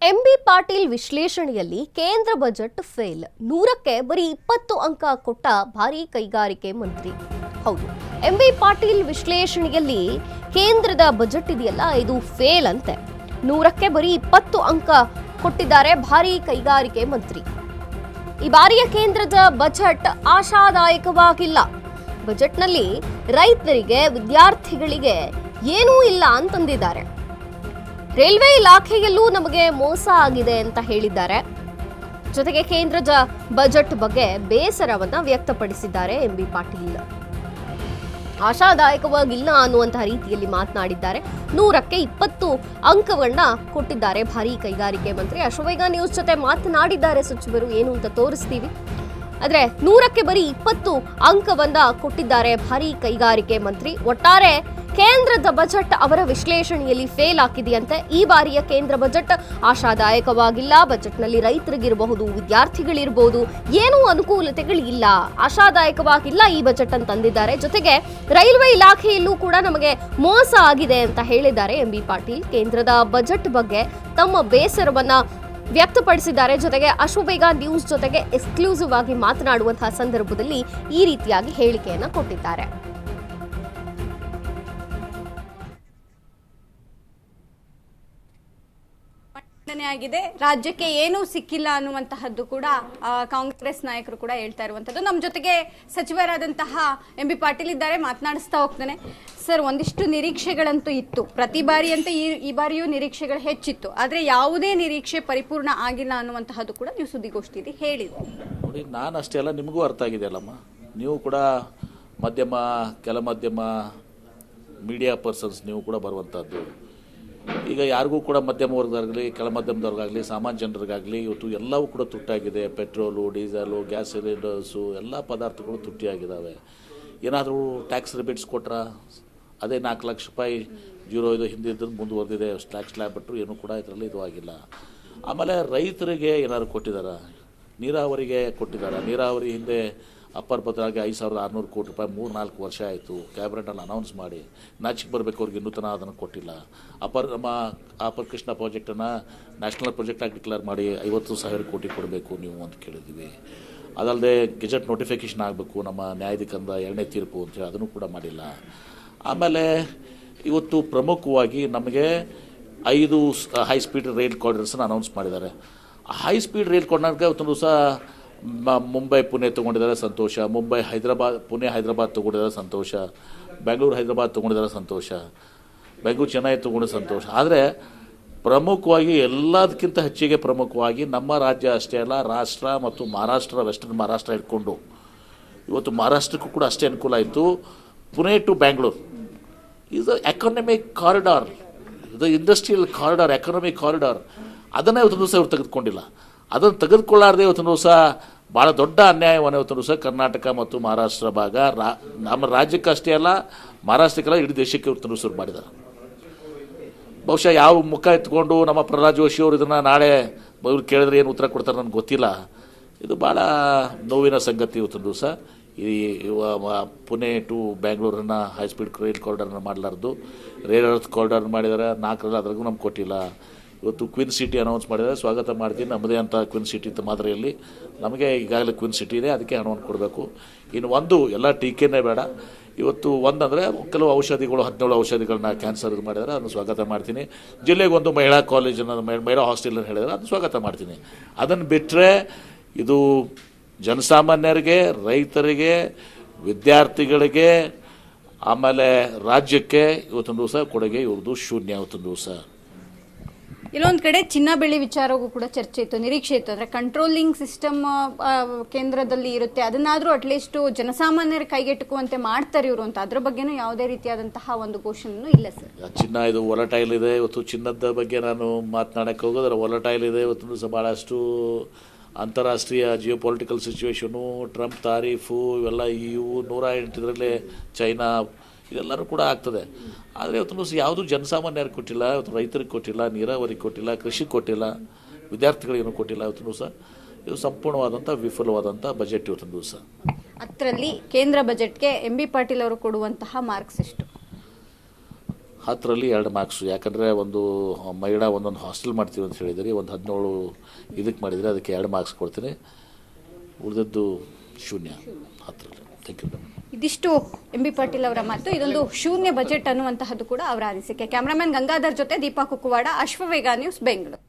MB Patil ವಿಶ್ಲೇಷಣೆಯಲ್ಲಿ ಕೇಂದ್ರ budget fail, 100ಕ್ಕೆ ಬರೀ 20 ಅಂಕ ಕೊಟ್ಟ ಭಾರಿ ಕೈಗಾರಿಕೆ ಮಂತ್ರಿ. ಹೌದು, ಎಂಬಿ ಪಾಟೀಲ್ ವಿಶ್ಲೇಷಣೆಯಲ್ಲಿ ಕೇಂದ್ರದ ಬಜೆಟ್ ಇದೆಯಲ್ಲ ಇದು ಫೇಲ್ ಅಂತೆ. 100ಕ್ಕೆ ಬರೀ 20 ಅಂಕ ಕೊಟ್ಟಿದ್ದಾರೆ ಭಾರಿ ಕೈಗಾರಿಕೆ ಮಂತ್ರಿ. ಈ ಬಾರಿಯ ಕೇಂದ್ರದ ಬಜೆಟ್ ಆಶಾದಾಯಕವಾಗಿಲ್ಲ. ಬಜೆಟ್ನಲ್ಲಿ ರೈತರಿಗೆ, ವಿದ್ಯಾರ್ಥಿಗಳಿಗೆ ಏನೂ ಇಲ್ಲ ಅಂತಂದಿದ್ದಾರೆ. ರೈಲ್ವೆ ಇಲಾಖೆಯಲ್ಲೂ ನಮಗೆ ಮೋಸ ಆಗಿದೆ ಅಂತ ಹೇಳಿದ್ದಾರೆ. ಜೊತೆಗೆ ಕೇಂದ್ರದ ಬಜೆಟ್ ಬಗ್ಗೆ ಬೇಸರವನ್ನ ವ್ಯಕ್ತಪಡಿಸಿದ್ದಾರೆ ಎಂಬಿ ಪಾಟೀಲ್. ಆಶಾದಾಯಕವಾಗಿಲ್ಲ ಅನ್ನುವಂತಹ ರೀತಿಯಲ್ಲಿ ಮಾತನಾಡಿದ್ದಾರೆ. 100ಕ್ಕೆ 20 ಅಂಕವನ್ನ ಕೊಟ್ಟಿದ್ದಾರೆ ಭಾರಿ ಕೈಗಾರಿಕೆ ಮಂತ್ರಿ. ಅಶ್ವವೇಗ ನ್ಯೂಸ್ ಜೊತೆ ಮಾತನಾಡಿದ್ದಾರೆ ಸಚಿವರು, ಏನು ಅಂತ ತೋರಿಸ್ತೀವಿ. ಆದ್ರೆ 100ಕ್ಕೆ ಬರೀ 20 ಅಂಕವನ್ನ ಕೊಟ್ಟಿದ್ದಾರೆ ಭಾರಿ ಕೈಗಾರಿಕೆ ಮಂತ್ರಿ. ಒಟ್ಟಾರೆ ಕೇಂದ್ರದ ಬಜೆಟ್ ಅವರ ವಿಶ್ಲೇಷಣೆಯಲ್ಲಿ ಫೇಲ್ ಆಗಿದೆಯಂತೆ. ಈ ಬಾರಿಯ ಕೇಂದ್ರ ಬಜೆಟ್ ಆಶಾದಾಯಕವಾಗಿಲ್ಲ. ಬಜೆಟ್ನಲ್ಲಿ ರೈತರಿಗಿರಬಹುದು, ವಿದ್ಯಾರ್ಥಿಗಳಿರಬಹುದು, ಏನೂ ಅನುಕೂಲತೆಗಳಿಲ್ಲ, ಆಶಾದಾಯಕವಾಗಿಲ್ಲ ಈ ಬಜೆಟ್ ಅಂತಂದಿದ್ದಾರೆ. ಜೊತೆಗೆ ರೈಲ್ವೆ ಇಲಾಖೆಯಲ್ಲೂ ಕೂಡ ನಮಗೆ ಮೋಸ ಆಗಿದೆ ಅಂತ ಹೇಳಿದ್ದಾರೆ ಎಂಬಿ ಪಾಟೀಲ್. ಕೇಂದ್ರದ ಬಜೆಟ್ ಬಗ್ಗೆ ತಮ್ಮ ಬೇಸರವನ್ನ ವ್ಯಕ್ತಪಡಿಸಿದ್ದಾರೆ. ಜೊತೆಗೆ ಅಶ್ವವೇಗ ನ್ಯೂಸ್ ಜೊತೆಗೆ ಎಕ್ಸ್ಕ್ಲೂಸಿವ್ ಆಗಿ ಮಾತನಾಡುವಂತಹ ಸಂದರ್ಭದಲ್ಲಿ ಈ ರೀತಿಯಾಗಿ ಹೇಳಿಕೆಯನ್ನ ಕೊಟ್ಟಿದ್ದಾರೆ. ಆಗಿದೆ, ರಾಜ್ಯಕ್ಕೆ ಏನೂ ಸಿಕ್ಕಿಲ್ಲ ಅನ್ನುವಂತಹದ್ದು ಕೂಡ ಕಾಂಗ್ರೆಸ್ ನಾಯಕರು ಕೂಡ ಹೇಳ್ತಾ ಇರುವಂತದ್ದು. ನಮ್ಮ ಜೊತೆಗೆ ಸಚಿವರಾದಂತಹ ಎಂಬಿ ಪಾಟೀಲ್ ಇದ್ದಾರೆ, ಮಾತನಾಡಿಸ್ತಾ ಹೋಗ್ತಾನೆ. ಸರ್, ಒಂದಿಷ್ಟು ನಿರೀಕ್ಷೆಗಳಂತೂ ಇತ್ತು, ಪ್ರತಿ ಬಾರಿಯಂತೆ ಈ ಬಾರಿಯೂ ನಿರೀಕ್ಷೆಗಳು ಹೆಚ್ಚಿತ್ತು, ಆದ್ರೆ ಯಾವುದೇ ನಿರೀಕ್ಷೆ ಪರಿಪೂರ್ಣ ಆಗಿಲ್ಲ ಅನ್ನುವಂತಹದ್ದು ಕೂಡ ನೀವು ಸುದ್ದಿಗೋಷ್ಠಿಯಲ್ಲಿ ಹೇಳಿದ್ರು. ನೋಡಿ, ನಾನು ಅಷ್ಟೇ ಅಲ್ಲ, ನಿಮಗೂ ಅರ್ಥ ಆಗಿದೆ ಅಲ್ಲಮ್ಮ. ನೀವು ಕೂಡ ಮಧ್ಯಮ, ಕೆಲ ಮಧ್ಯಮ ಮೀಡಿಯಾ ಪರ್ಸನ್ಸ್, ನೀವು ಕೂಡ ಬರುವಂಥದ್ದು. ಈಗ ಯಾರಿಗೂ ಕೂಡ ಮಧ್ಯಮ ವರ್ಗದಾಗಲಿ, ಕೆಳ ಮಧ್ಯಮದವ್ರಿಗಾಗಲಿ, ಸಾಮಾನ್ಯ ಜನರಿಗಾಗಲಿ ಇವತ್ತು ಎಲ್ಲವೂ ಕೂಡ ತುಟ್ಟಾಗಿದೆ. ಪೆಟ್ರೋಲು, ಡೀಸೆಲು, ಗ್ಯಾಸ್ ಸಿಲಿಂಡರ್ಸು ಎಲ್ಲ ಪದಾರ್ಥಗಳು ತುಟ್ಟಿಯಾಗಿದ್ದಾವೆ. ಏನಾದರೂ ಟ್ಯಾಕ್ಸ್ ರಿಬೇಟ್ಸ್ ಕೊಟ್ರಾ? ಅದೇ 4 ಲಕ್ಷ ರೂಪಾಯಿ 05 ಹಿಂದಿದ್ದು ಮುಂದುವರೆದಿದೆ. ಟ್ಯಾಕ್ಸ್ ಸ್ಲ್ಯಾಬ್ ಬಿಟ್ಟರು ಏನೂ ಕೂಡ ಇದರಲ್ಲಿ ಇದು ಆಗಿಲ್ಲ. ಆಮೇಲೆ ರೈತರಿಗೆ ಏನಾದ್ರು ಕೊಟ್ಟಿದ್ದಾರೆ? ನೀರಾವರಿಗೆ ಕೊಟ್ಟಿದ್ದಾರೆ. ನೀರಾವರಿ ಹಿಂದೆ ಅಪ್ಪರ್ ಭದ್ರಾಗೆ 5,600 ಕೋಟಿ ರೂಪಾಯಿ 3-4 ವರ್ಷ ಆಯಿತು. ಕ್ಯಾಬಿನೆಟಲ್ಲಿ ಅನೌನ್ಸ್ ಮಾಡಿ ನಾಚಿಕೆ ಬರಬೇಕು ಅವ್ರಿಗೆ, ಇನ್ನೂ ತನಕ ಅದನ್ನು ಕೊಟ್ಟಿಲ್ಲ. ಅಪರ್ ಕೃಷ್ಣ ಪ್ರಾಜೆಕ್ಟನ್ನು ನ್ಯಾಷನಲ್ ಪ್ರಾಜೆಕ್ಟಾಗಿ ಡಿಕ್ಲೇರ್ ಮಾಡಿ 50,000 ಕೋಟಿ ಕೊಡಬೇಕು ನೀವು ಅಂತ ಕೇಳಿದ್ದೀವಿ. ಅದಲ್ಲದೆ ಗೆಜೆಟ್ ನೋಟಿಫಿಕೇಷನ್ ಆಗಬೇಕು, ನಮ್ಮ ನ್ಯಾಯಾಧೀಕರಣದ 2ನೇ ತೀರ್ಪು ಅಂತೇಳಿ ಅದನ್ನು ಕೂಡ ಮಾಡಿಲ್ಲ. ಆಮೇಲೆ ಇವತ್ತು ಪ್ರಮುಖವಾಗಿ ನಮಗೆ 5 ಹೈ ಸ್ಪೀಡ್ ರೈಲ್ ಕಾರಿಡಾರ್ಸನ್ನು ಅನೌನ್ಸ್ ಮಾಡಿದ್ದಾರೆ. ಹೈ ಸ್ಪೀಡ್ ರೈಲ್ ಕಾರಿಡಾರ್ಗೆ ಇವತ್ತೊಂದು ದಿವಸ ಮುಂಬೈ ಪುಣೆ ತೊಗೊಂಡಿದ್ದಾರೆ, ಸಂತೋಷ. ಮುಂಬೈ ಪುಣೆ ಹೈದರಾಬಾದ್ ತೊಗೊಂಡಿದ್ದಾರೆ, ಸಂತೋಷ. ಬೆಂಗಳೂರು ಹೈದರಾಬಾದ್ ತೊಗೊಂಡಿದ್ದಾರೆ, ಸಂತೋಷ. ಬೆಂಗಳೂರು ಚೆನ್ನೈ ತೊಗೊಂಡು ಸಂತೋಷ. ಆದರೆ ಪ್ರಮುಖವಾಗಿ ಎಲ್ಲದಕ್ಕಿಂತ ಹೆಚ್ಚಿಗೆ ಪ್ರಮುಖವಾಗಿ ನಮ್ಮ ರಾಜ್ಯ ಅಷ್ಟೇ ಅಲ್ಲ, ರಾಷ್ಟ್ರ ಮತ್ತು ಮಹಾರಾಷ್ಟ್ರ, ವೆಸ್ಟರ್ನ್ ಮಹಾರಾಷ್ಟ್ರ ಇಟ್ಕೊಂಡು ಇವತ್ತು ಮಹಾರಾಷ್ಟ್ರಕ್ಕೂ ಕೂಡ ಅಷ್ಟೇ ಅನುಕೂಲ ಆಯಿತು. Pune to Bangalore is a economic corridor, ಇದು ಇಂಡಸ್ಟ್ರಿಯಲ್ ಕಾರಿಡಾರ್, ಎಕಾನಮಿಕ್ ಕಾರಿಡಾರ್. ಅದನ್ನೇ ಇವತ್ತು ದಿವಸ ಇವ್ರು ತೆಗೆದುಕೊಂಡಿಲ್ಲ. ಅದನ್ನು ತೆಗೆದುಕೊಳ್ಳಾರ್ದೆ ಇವತ್ತು ದಿವಸ ಭಾಳ ದೊಡ್ಡ ಅನ್ಯಾಯವನ್ನು ಇವತ್ತು ದಿವಸ ಕರ್ನಾಟಕ ಮತ್ತು ಮಹಾರಾಷ್ಟ್ರ ಭಾಗ, ನಮ್ಮ ರಾಜ್ಯಕ್ಕೆ ಅಷ್ಟೇ ಅಲ್ಲ, ಮಹಾರಾಷ್ಟ್ರಕ್ಕೆಲ್ಲ ಇಡೀ ದೇಶಕ್ಕೆ ಇವತ್ತು ದಿವಸ ಮಾಡಿದ್ದಾರೆ. ಬಹುಶಃ ಯಾವ ಮುಖ ಎತ್ಕೊಂಡು ನಮ್ಮ ಪ್ರಹ್ಲಾದ್ ಜೋಶಿ ಅವರು ಇದನ್ನು ನಾಳೆ ಇವ್ರು ಕೇಳಿದ್ರೆ ಏನು ಉತ್ತರ ಕೊಡ್ತಾರೆ ನನಗೆ ಗೊತ್ತಿಲ್ಲ. ಇದು ಭಾಳ ನೋವಿನ ಸಂಗತಿ. ಇವತ್ತು ದಿವಸ ಈ ಪುಣೆ ಟು ಬ್ಯಾಂಗ್ಳೂರನ್ನು ಹೈ ಸ್ಪೀಡ್ ರೈಲ್ ಕಾರಿಡಾರ್ನ ಮಾಡಲಾರ್ದು ರೈಲ್ ಅರ್ತ್ ಕಾರಿಡಾರ್ ಮಾಡಿದ್ದಾರೆ. 4ರಲ್ಲಿ ಅದ್ರಾಗೂ ನಮ್ಗೆ ಕೊಟ್ಟಿಲ್ಲ. ಇವತ್ತು ಕ್ವಿನ್ ಸಿಟಿ ಅನೌನ್ಸ್ ಮಾಡಿದರೆ ಸ್ವಾಗತ ಮಾಡ್ತೀನಿ. ನಮ್ಮದೇ ಅಂತ ಕ್ವಿನ್ ಸಿಟಿ ಮಾದರಿಯಲ್ಲಿ ನಮಗೆ ಈಗಾಗಲೇ ಕ್ವಿನ್ ಸಿಟಿ ಇದೆ, ಅದಕ್ಕೆ ಹಣವನ್ನು ಕೊಡಬೇಕು. ಇನ್ನು ಎಲ್ಲ ಟೀಕೆನೇ ಬೇಡ. ಇವತ್ತು ಒಂದಂದರೆ ಕೆಲವು ಔಷಧಿಗಳು, 17 ಔಷಧಿಗಳನ್ನ ಕ್ಯಾನ್ಸರ್ ಇದು ಮಾಡಿದರೆ ಅದನ್ನು ಸ್ವಾಗತ ಮಾಡ್ತೀನಿ. ಜಿಲ್ಲೆಗೊಂದು ಮಹಿಳಾ ಕಾಲೇಜನ್ನು, ಮಹಿಳಾ ಹಾಸ್ಟೆಲನ್ನು ಹೇಳಿದರೆ ಅದನ್ನು ಸ್ವಾಗತ ಮಾಡ್ತೀನಿ. ಅದನ್ನು ಬಿಟ್ಟರೆ ಇದು ಜನಸಾಮಾನ್ಯರಿಗೆ, ರೈತರಿಗೆ, ವಿದ್ಯಾರ್ಥಿಗಳಿಗೆ, ಆಮೇಲೆ ರಾಜ್ಯಕ್ಕೆ ಇವತ್ತೊಂದು ದಿವಸ ಕೊಡುಗೆ ಇವ್ರದ್ದು ಶೂನ್ಯ. ಇವತ್ತೊಂದು ದಿವಸ ಇಲ್ಲೊಂದು ಕಡೆ ಚಿನ್ನ ಬೆಳ್ಳಿ ವಿಚಾರವೂ ಕೂಡ ಚರ್ಚೆ ಇತ್ತು, ನಿರೀಕ್ಷೆ ಇತ್ತು. ಅಂದರೆ ಕಂಟ್ರೋಲಿಂಗ್ ಸಿಸ್ಟಮ್ ಕೇಂದ್ರದಲ್ಲಿ ಇರುತ್ತೆ, ಅದನ್ನಾದರೂ ಅಟ್ಲೀಸ್ಟ್ ಜನಸಾಮಾನ್ಯರ ಕೈಗೆಟುಕುವಂತೆ ಮಾಡ್ತಾರೆ ಇವರು ಅಂತ. ಅದ್ರ ಬಗ್ಗೆನೂ ಯಾವುದೇ ರೀತಿಯಾದಂತಹ ಒಂದು ಘೋಷಣೆನೂ ಇಲ್ಲ ಸರ್. ಚಿನ್ನ ಇದು ವೊಲಟೈಲ್ ಇದೆ. ಇವತ್ತು ಚಿನ್ನದ ಬಗ್ಗೆ ನಾನು ಮಾತನಾಡಕ್ಕೆ ಹೋಗೋದ್ರೆ ವೊಲಟೈಲ್ ಇದೆ. ಇವತ್ತು ದಿವಸ ಭಾಳಷ್ಟು ಅಂತಾರಾಷ್ಟ್ರೀಯ ಜಿಯೋ ಪೊಲಿಟಿಕಲ್ ಸಿಚುವೇಶನು, ಟ್ರಂಪ್ ತಾರೀಫು, ಇವೆಲ್ಲ ಇವು 108 ಇದರಲ್ಲೇ ಚೈನಾ, ಇದೆಲ್ಲರೂ ಕೂಡ ಆಗ್ತದೆ. ಆದರೆ ಇವತ್ತು ದಿವಸ ಯಾವುದೂ ಜನಸಾಮಾನ್ಯರಿಗೆ ಕೊಟ್ಟಿಲ್ಲ, ಇವತ್ತು ರೈತರಿಗೆ ಕೊಟ್ಟಿಲ್ಲ, ನೀರಾವರಿಗೆ ಕೊಟ್ಟಿಲ್ಲ, ಕೃಷಿ ಕೊಟ್ಟಿಲ್ಲ, ವಿದ್ಯಾರ್ಥಿಗಳಿಗೇನು ಕೊಟ್ಟಿಲ್ಲ. ಇವತ್ತು ದಿವಸ ಇದು ಸಂಪೂರ್ಣವಾದಂಥ ವಿಫಲವಾದಂಥ ಬಜೆಟ್ ಇವತ್ತು ದಿವಸ. ಅದರಲ್ಲಿ ಕೇಂದ್ರ ಬಜೆಟ್ಗೆ ಎಂಬಿ ಪಾಟೀಲ್ ಅವರು ಕೊಡುವಂತಹ ಮಾರ್ಕ್ಸ್ ಎಷ್ಟು? 10ರಲ್ಲಿ 2 ಮಾರ್ಕ್ಸು. ಯಾಕಂದರೆ ಒಂದು ಮಹಿಳಾ ಒಂದೊಂದು ಹಾಸ್ಟೆಲ್ ಮಾಡ್ತೀವಿ ಅಂತ ಹೇಳಿದಿರಿ, ಒಂದು 17 ಇದಕ್ಕೆ ಮಾಡಿದರೆ ಅದಕ್ಕೆ 2 ಮಾರ್ಕ್ಸ್ ಕೊಡ್ತೀನಿ, ಉಳಿದದ್ದು ಶೂನ್ಯ 10ರಲ್ಲಿ. Thank you. ಇದಿಷ್ಟು ಎಂ ಬಿ ಪಾಟೀಲ್ ಅವರ ಮಾತು. ಇದೊಂದು ಶೂನ್ಯ ಬಜೆಟ್ ಅನ್ನುವಂತಹದ್ದು ಕೂಡ ಅವರ ಅನಿಸಿಕೆ. ಕ್ಯಾಮರಾಮನ್ ಗಂಗಾಧರ್ ಜೊತೆ ದೀಪಾ ಕುಕ್ಕುವಾಡ, ಅಶ್ವವೇಗ ನ್ಯೂಸ್, ಬೆಂಗಳೂರು.